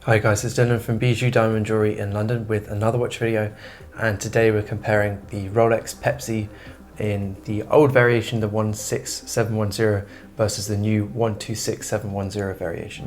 Hi guys, it's Dylan from Bijou Diamond Jewellery in London with another watch video, and today we're comparing the Rolex Pepsi in the old variation, the 16710, versus the new 126710 variation.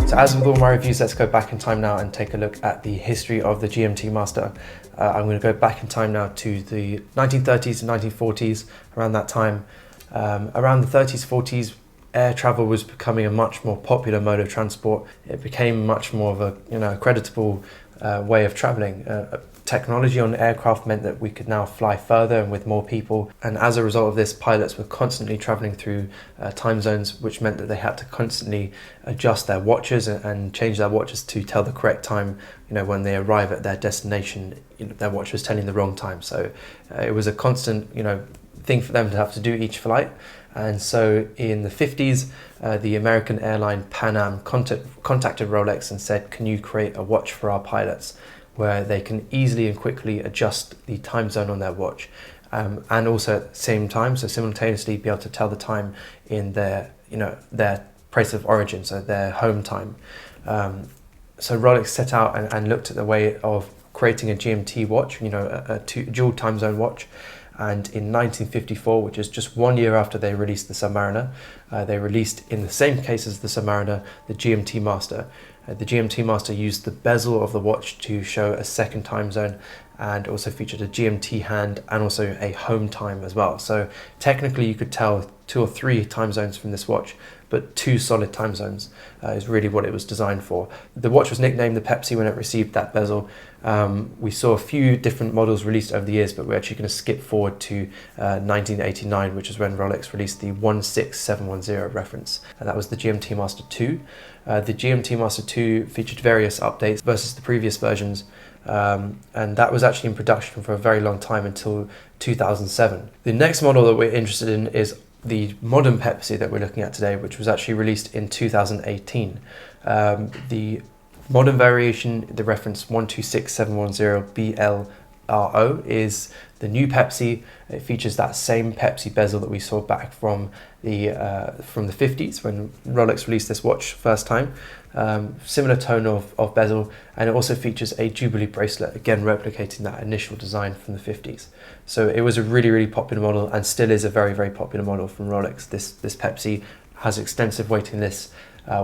So as with all my reviews, let's go back in time now and take a look at the history of the GMT-Master. I'm going to go back in time now to the 1930s and 1940s, around that time. Around the 30s, 40s, air travel was becoming a much more popular mode of transport. It became much more of a creditable way of traveling. Technology on aircraft meant that we could now fly further and with more people, and as a result of this, pilots were constantly traveling through time zones, which meant that they had to constantly adjust their watches and change their watches to tell the correct time. When they arrive at their destination, their watch was telling the wrong time. So it was a constant thing for them to have to do each flight. And so in the 50s, the American airline Pan Am contacted Rolex and said, can you create a watch for our pilots where they can easily and quickly adjust the time zone on their watch, and also at the same time, so simultaneously be able to tell the time in their place of origin, so their home time. So Rolex set out and looked at the way of creating a GMT watch, a dual time zone watch. And in 1954, which is just 1 year after they released the Submariner, they released, in the same case as the Submariner, the GMT-Master. The GMT-Master used the bezel of the watch to show a second time zone, and also featured a GMT hand and also a home time as well. So technically you could tell 2 or 3 time zones from this watch, but 2 solid time zones is really what it was designed for. The watch was nicknamed the Pepsi when it received that bezel. We saw a few different models released over the years, but we're actually going to skip forward to 1989, which is when Rolex released the 16710 reference, and that was the GMT-Master II. The GMT-Master II featured various updates versus the previous versions, and that was actually in production for a very long time until 2007. The next model that we're interested in is the modern Pepsi that we're looking at today, which was actually released in 2018. The modern variation, the reference 126710 BLRO, is the new Pepsi. It features that same Pepsi bezel that we saw back from the 50s when Rolex released this watch first time. Similar tone of bezel, and it also features a Jubilee bracelet, again replicating that initial design from the 50s. So it was a really popular model, and still is a very popular model from Rolex. This Pepsi has extensive waiting lists,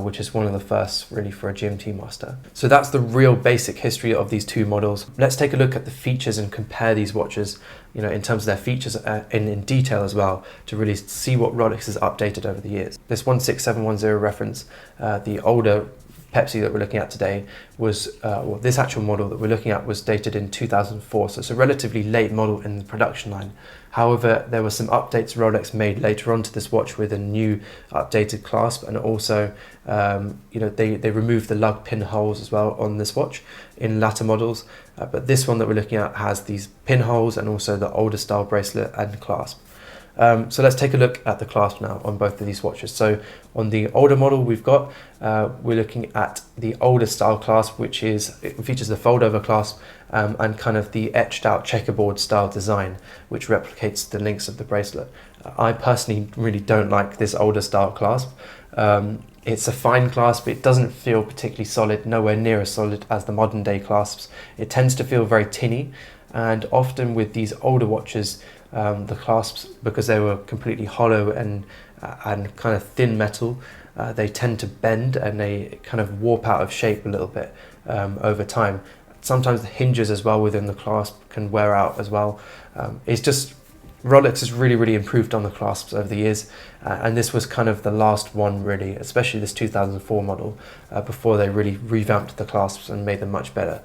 which is one of the first really for a GMT-Master. So that's the real basic history of these two models. Let's take a look at the features and compare these watches, in terms of their features in detail as well, to really see what Rolex has updated over the years. This 16710 reference, the older Pepsi that we're looking at today, was, this actual model that we're looking at was dated in 2004, so it's a relatively late model in the production line. However, there were some updates Rolex made later on to this watch with a new updated clasp, and also they removed the lug pinholes as well on this watch in latter models, but this one that we're looking at has these pinholes and also the older style bracelet and clasp. So let's take a look at the clasp now on both of these watches. So on the older model we're looking at the older style clasp, it features the fold over clasp and kind of the etched out checkerboard style design, which replicates the links of the bracelet. I personally really don't like this older style clasp. It's a fine clasp, it doesn't feel particularly solid, nowhere near as solid as the modern day clasps. It tends to feel very tinny, and often with these older watches, the clasps, because they were completely hollow and kind of thin metal, they tend to bend and they kind of warp out of shape a little bit over time. Sometimes the hinges as well within the clasp can wear out as well. It's just, Rolex has really improved on the clasps over the years, and this was kind of the last one really, especially this 2004 model, before they really revamped the clasps and made them much better.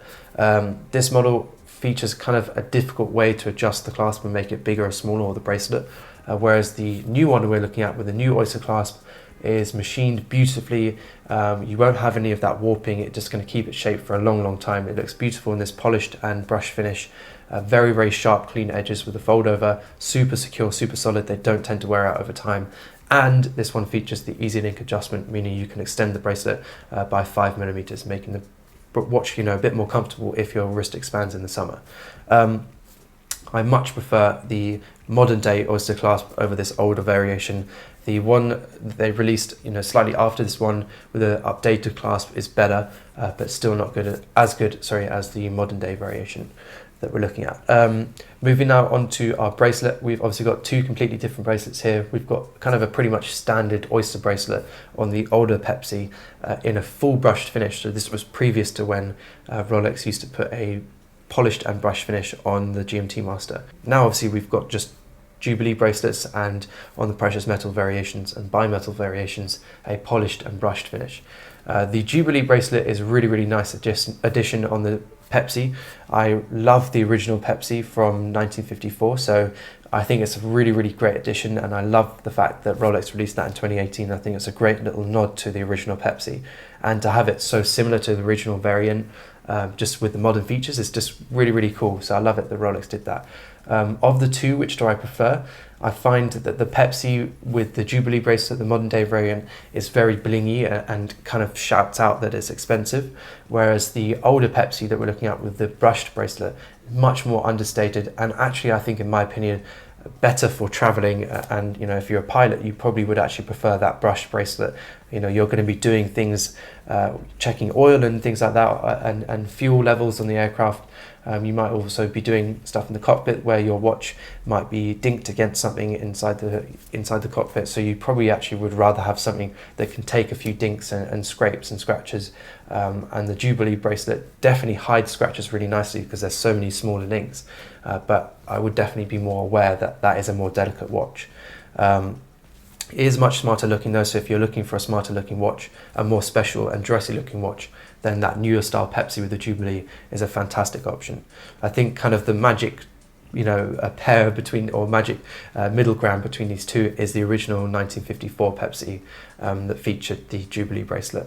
This model features kind of a difficult way to adjust the clasp and make it bigger or smaller, or the bracelet, whereas the new one we're looking at with the new oyster clasp is machined beautifully. You won't have any of that warping, it's just going to keep its shape for a long time. It looks beautiful in this polished and brushed finish, very sharp clean edges with the fold over, super secure, super solid, they don't tend to wear out over time. And this one features the easy link adjustment, meaning you can extend the bracelet by 5mm, making the watch a bit more comfortable if your wrist expands in the summer. I much prefer the modern day oyster clasp over this older variation. The one they released, slightly after this one with an updated clasp is better, but still not as good as the modern day variation that we're looking at. Moving now on to our bracelet, we've obviously got two completely different bracelets here. We've got kind of a pretty much standard oyster bracelet on the older Pepsi in a full brushed finish. So this was previous to when Rolex used to put a polished and brushed finish on the GMT-Master. Now obviously we've got just Jubilee bracelets, and on the precious metal variations and bimetal variations, a polished and brushed finish. The Jubilee bracelet is a really nice addition on the Pepsi. I love the original Pepsi from 1954, so I think it's a really great addition, and I love the fact that Rolex released that in 2018. I think it's a great little nod to the original Pepsi, and to have it so similar to the original variant, just with the modern features, is just really cool. So I love it that Rolex did that. Of the two, which do I prefer? I find that the Pepsi with the Jubilee bracelet, the modern day variant, is very blingy and kind of shouts out that it's expensive, whereas the older Pepsi that we're looking at with the brushed bracelet is much more understated, and actually I think, in my opinion, better for traveling. And if you're a pilot, you probably would actually prefer that brushed bracelet. You're going to be doing things, checking oil and things like that, and fuel levels on the aircraft. You might also be doing stuff in the cockpit where your watch might be dinked against something inside the cockpit. So you probably actually would rather have something that can take a few dinks and scrapes and scratches. And the Jubilee bracelet definitely hides scratches really nicely because there's so many smaller links. But I would definitely be more aware that that is a more delicate watch. It is much smarter looking though, so if you're looking for a smarter looking watch, a more special and dressy looking watch, then that newer style Pepsi with the Jubilee is a fantastic option. I think kind of the magic, a pair between, or magic middle ground between these two is the original 1954 Pepsi that featured the Jubilee bracelet.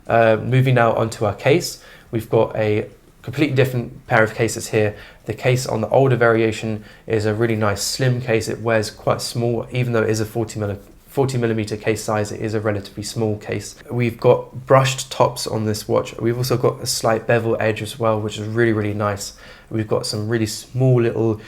Moving now onto our case, we've got a completely different pair of cases here. The case on the older variation is a really nice slim case. It wears quite small, even though it is a 40 millimeter case size, it is a relatively small case. We've got brushed tops on this watch. We've also got a slight bevel edge as well, which is really nice. We've got some really small little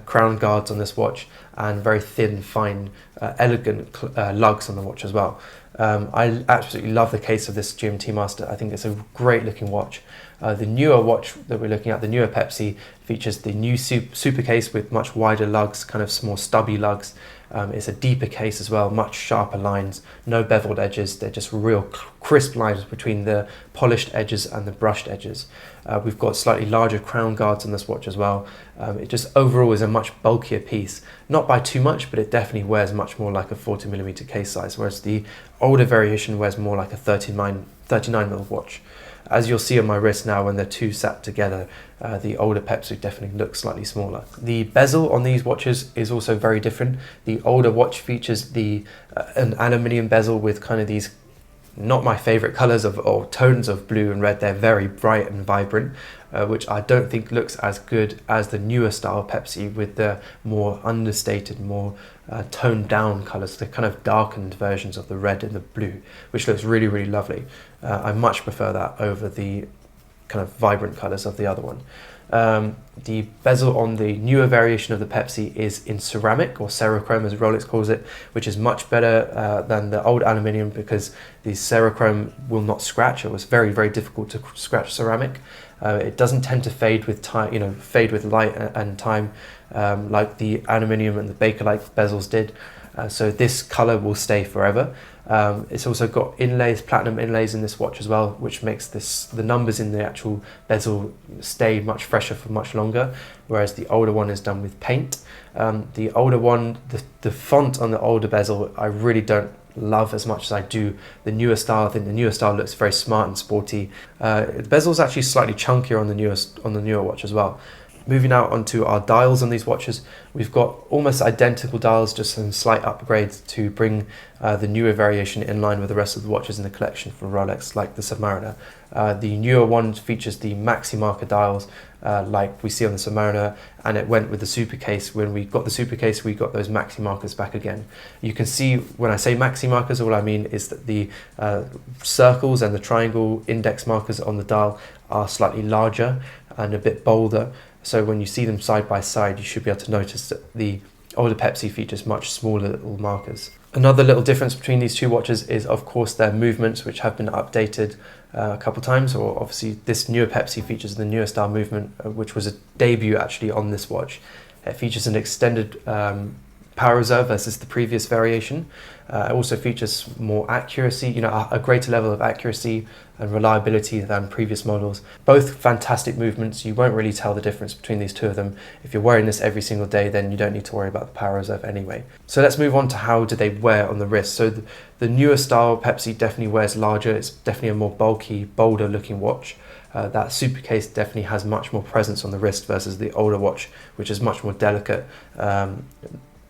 crown guards on this watch, and very thin, fine, elegant lugs on the watch as well. I absolutely love the case of this GMT-Master. I think it's a great looking watch. The newer watch that we're looking at, the newer Pepsi, features the new super case with much wider lugs, kind of more stubby lugs. It's a deeper case as well, much sharper lines, no beveled edges. They're just real crisp lines between the polished edges and the brushed edges. We've got slightly larger crown guards on this watch as well. It just overall is a much bulkier piece, not by too much, but it definitely wears much more like a 40 millimeter case size, whereas the older variation wears more like a 39 mil watch. As you'll see on my wrist now, when they're two sat together, the older Pepsi definitely looks slightly smaller. The bezel on these watches is also very different. The older watch features an aluminium bezel with kind of these, not my favorite colors or tones of blue and red. They're very bright and vibrant, which I don't think looks as good as the newer style Pepsi with the more understated, more toned down colors, the kind of darkened versions of the red and the blue, which looks really lovely. I much prefer that over the kind of vibrant colors of the other one. The bezel on the newer variation of the Pepsi is in ceramic, or cerachrome as Rolex calls it, which is much better than the old aluminium, because the cerachrome will not scratch. It was very difficult to scratch ceramic. It doesn't tend to fade with time, fade with light and time, like the aluminium and the Bakelite bezels did. So this color will stay forever. It's also got inlays, platinum inlays in this watch as well, which makes the numbers in the actual bezel stay much fresher for much longer, whereas the older one is done with paint. The older one, the font on the older bezel, I really don't love as much as I do the newer style. I think the newer style looks very smart and sporty. The bezel's actually slightly chunkier on the newer watch as well. Moving out onto our dials on these watches, we've got almost identical dials, just some slight upgrades to bring the newer variation in line with the rest of the watches in the collection from Rolex, like the Submariner. The newer one features the maxi marker dials, like we see on the Submariner, and it went with the super case. When we got the super case, we got those maxi markers back again. You can see when I say maxi markers, all I mean is that the circles and the triangle index markers on the dial are slightly larger and a bit bolder. So when you see them side by side, you should be able to notice that the older Pepsi features much smaller little markers. Another little difference between these two watches is, of course, their movements, which have been updated a couple times. Or obviously, this newer Pepsi features the newer style movement, which was a debut actually on this watch. It features an extended power reserve versus the previous variation. It also features more accuracy, a greater level of accuracy and reliability than previous models. Both fantastic movements. You won't really tell the difference between these two of them. If you're wearing this every single day, then you don't need to worry about the power reserve anyway. So let's move on to how do they wear on the wrist. So the newer style Pepsi definitely wears larger. It's definitely a more bulky, bolder looking watch. That super case definitely has much more presence on the wrist versus the older watch, which is much more delicate.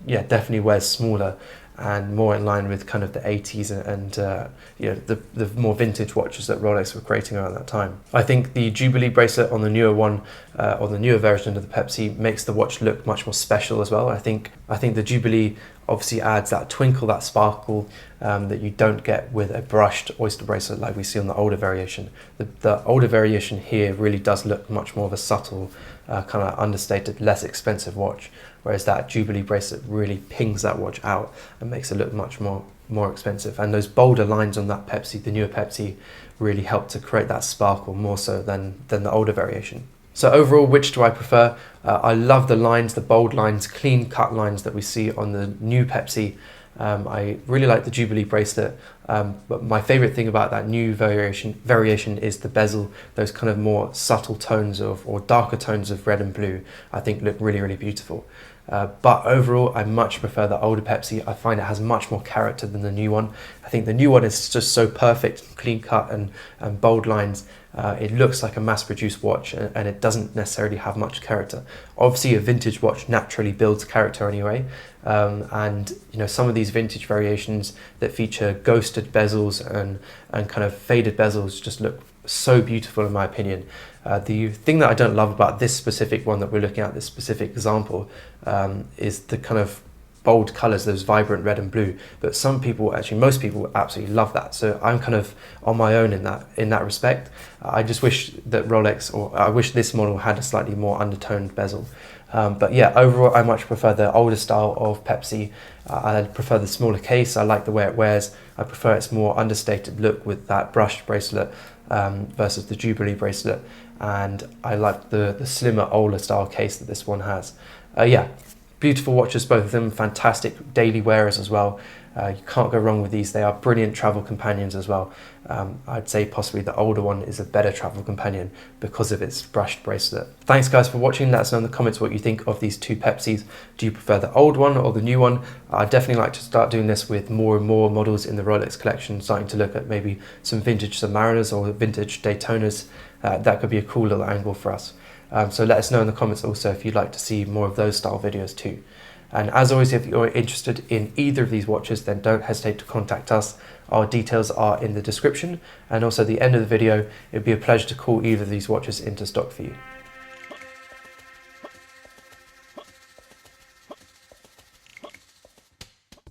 Definitely wears smaller and more in line with kind of the 80s and the more vintage watches that Rolex were creating around that time. I think the Jubilee bracelet on the newer one, or the newer version of the Pepsi, makes the watch look much more special as well. I think the Jubilee obviously adds that twinkle, that sparkle that you don't get with a brushed oyster bracelet like we see on the older variation. The older variation here really does look much more of a subtle, kind of understated, less expensive watch, whereas that Jubilee bracelet really pings that watch out and makes it look much more expensive. And those bolder lines on that Pepsi, the newer Pepsi, really help to create that sparkle more so than the older variation. So overall, which do I prefer? I love the lines, the bold lines, clean cut lines that we see on the new Pepsi. I really like the Jubilee bracelet, but my favorite thing about that new variation is the bezel. Those kind of more subtle tones or darker tones of red and blue, I think look really, really beautiful. But overall, I much prefer the older Pepsi. I find it has much more character than the new one. I think the new one is just so perfect, clean cut and bold lines. It looks like a mass-produced watch, and it doesn't necessarily have much character. Obviously, a vintage watch naturally builds character anyway, and some of these vintage variations that feature ghosted bezels and kind of faded bezels just look so beautiful in my opinion. The thing that I don't love about this specific one that we're looking at, this specific example, is the kind of bold colors, those vibrant red and blue. But some people, actually most people, absolutely love that. So I'm kind of on my own in that respect. I just wish that Rolex, or I wish this model had a slightly more undertoned bezel. But yeah, overall, I much prefer the older style of Pepsi. I prefer the smaller case. I like the way it wears. I prefer its more understated look with that brushed bracelet versus the Jubilee bracelet. And I like the slimmer, older style case that this one has. Beautiful watches, both of them. Fantastic daily wearers as well. You can't go wrong with these. They are brilliant travel companions as well. I'd say possibly the older one is a better travel companion because of its brushed bracelet. Thanks guys for watching. Let us know in the comments what you think of these two Pepsis. Do you prefer the old one or the new one? I'd definitely like to start doing this with more and more models in the Rolex collection, starting to look at maybe some vintage Submariners or vintage Daytonas. That could be a cool little angle for us. So let us know in the comments also if you'd like to see more of those style videos too. And as always, if you're interested in either of these watches, then don't hesitate to contact us. Our details are in the description, and also at the end of the video. It'd be a pleasure to call either of these watches into stock for you.